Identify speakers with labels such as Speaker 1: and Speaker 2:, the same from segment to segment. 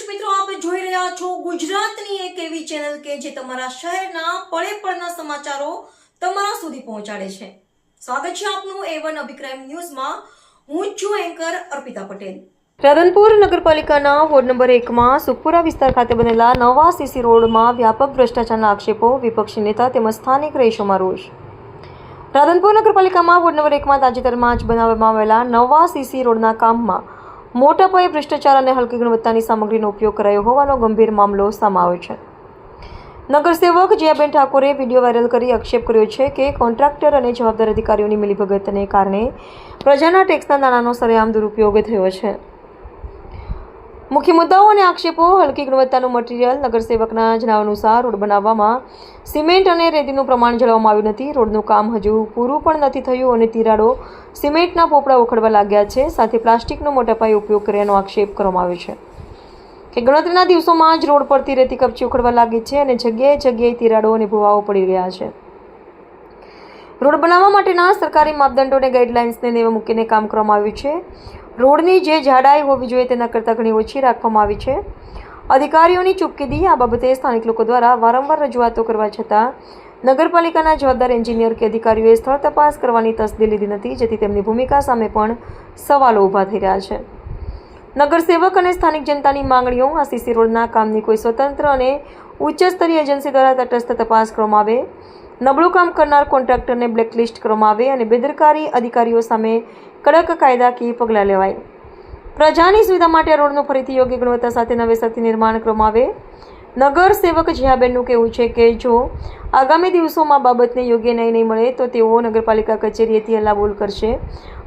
Speaker 1: દર્શક મિત્રો, આપ જોઈ રહ્યા છો ગુજરાતની એક એવી ચેનલ કે જે તમારા શહેરના પળે પળના સમાચારો તમારા સુધી પહોંચાડે છે. સ્વાગત છે આપનું A1 અભિક્રાઇમ ન્યૂઝમાં. હું છું એન્કર અર્પિતા પટેલ. રાધનપુર નગરપાલિકાના વોર્ડ નંબર 1માં સુખપુરા વિસ્તાર ખાતે બનેલા નવા સીસી રોડમાં વ્યાપક ભ્રષ્ટાચારના આક્ષેપો, વિપક્ષી નેતા તેમજ સ્થાનિક રહીશોમાં રોષ. રાધનપુર નગરપાલિકામાં વોર્ડ નંબર 1માં તાજેતરમાં જ બનાવવામાં આવેલા નવા સીસી રોડના કામમાં મોટા પાયે ભ્રષ્ટાચાર અને હલકી ગુણવત્તાની સામગ્રીનો ઉપયોગ કરાયો હોવાનો ગંભીર મામલો સામે આવ્યો છે. નગરસેવક જયાબેન ઠાકોરે વિડીયો વાયરલ કરી આક્ષેપ કર્યો છે કે કોન્ટ્રાક્ટર અને જવાબદાર અધિકારીઓની મિલીભગતને કારણે પ્રજાના ટેક્સના નાણાંનો સરેઆમ દુરુપયોગ થયો છે. મુખ્ય મુદ્દાઓ અને આક્ષેપો: હલકી ગુણવત્તાનું મટીરીયલ. નગરસેવકના જણાવ્યા અનુસાર રોડ બનાવવામાં સિમેન્ટ અને રેતીનું પ્રમાણ જાળવવામાં આવ્યું નથી. રોડનું કામ હજુ પૂરું પણ નથી થયું અને તિરાડો સિમેન્ટના પોપડા ઉખડવા લાગ્યા છે. સાથે પ્લાસ્ટિકનો મોટા પાયે ઉપયોગ કર્યાનો આક્ષેપ કરવામાં આવ્યો છે કે ગણતરીના દિવસોમાં જ રોડ પરથી રેતી કપચી ઉખડવા લાગી છે અને જગ્યાએ જગ્યાએ તિરાડો અને ભૂવાઓ પડી રહ્યા છે. રોડ બનાવવા માટેના સરકારી માપદંડો અને ગાઈડલાઇન્સને નેવે મૂકીને કામ કરવામાં આવ્યું છે. રોડની જે જાડાઈ હોવી જોઈએ તેના કરતાં ઘણી ઓછી રાખવામાં આવી છે. અધિકારીઓની ચૂપકીદી. આ બાબતે સ્થાનિક લોકો દ્વારા વારંવાર રજૂઆતો કરવા છતાં નગરપાલિકાના જવાબદાર એન્જિનિયર કે અધિકારીઓએ સ્થળ તપાસ કરવાની તસદી લીધી નથી, જેથી તેમની ભૂમિકા સામે પણ સવાલો ઊભા થઈ રહ્યા છે. નગરસેવક અને સ્થાનિક જનતાની માંગણીઓ: આ સીસી રોડના કામની કોઈ સ્વતંત્ર અને ઉચ્ચ સ્તરીય એજન્સી દ્વારા તટસ્થ તપાસ કરવામાં આવે, નબળું કામ કરનાર કોન્ટ્રાક્ટરને બ્લેકલિસ્ટ કરવામાં આવે અને બેદરકારી અધિકારીઓ સામે કડક કાયદાકીય પગલાં લેવાય. પ્રજાની સુવિધા માટે આ રોડનું ફરીથી યોગ્ય ગુણવત્તા સાથે નવેસરથી નિર્માણ કરવામાં આવે. નગર સેવક જયાબેનનું કહેવું છે કે જો આગામી દિવસોમાં બાબતને યોગ્ય ન્યાય નહીં મળે તો તેઓ નગરપાલિકા કચેરીએથી હલ્લાબોલ કરશે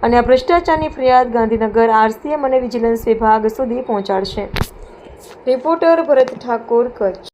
Speaker 1: અને આ ભ્રષ્ટાચારની ફરિયાદ ગાંધીનગર RCM અને વિજિલન્સ વિભાગ સુધી પહોંચાડશે. રિપોર્ટર ભરત ઠાકોર, કચ્છ.